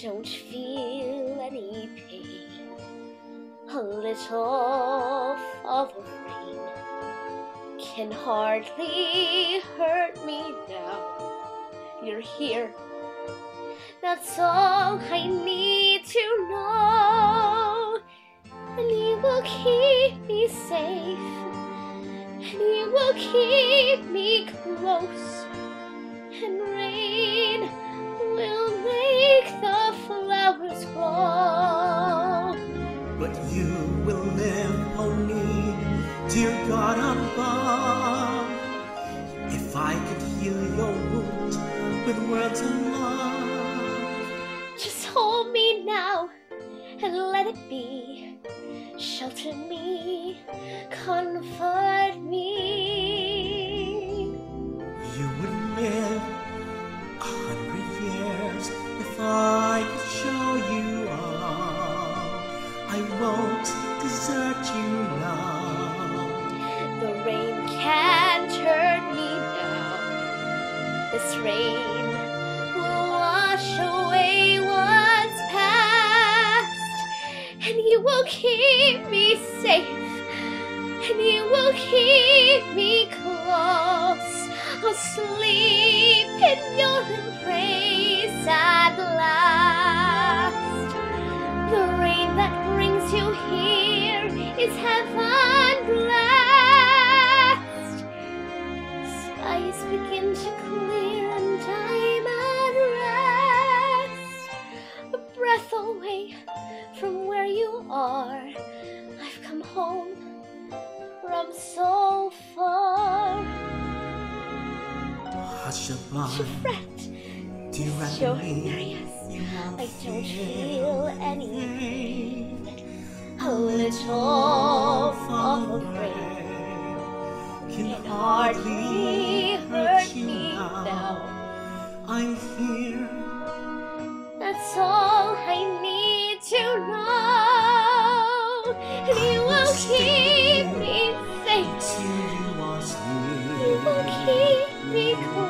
don't feel any pain. A little fall of rain can hardly hurt me now. You're here. That's all I need to know. And you will keep me safe. And you will keep me close. And rain will make the flowers grow. But you will live only, dear God above. If I could heal your wound with words of love. Just hold me now and let it be. Shelter me, comfort me. You would live 100 years if I could show you all. I won't desert you now. The rain can't hurt me now. This rain will wash away what's past. And you will keep me safe. And you will keep me close. I'll sleep in your embrace at last. The rain that brings you here is heaven blessed. Skies begin to clear and I'm at rest. A breath away from where you are. I've come home from so far. Hush your Don't you mind, fret, dear sure, enemy. I don't feel any pain. A little fall of rain can can hardly hurt me now. I'm here. That's all I need to know. And you will keep me safe. Till you are You will keep me close.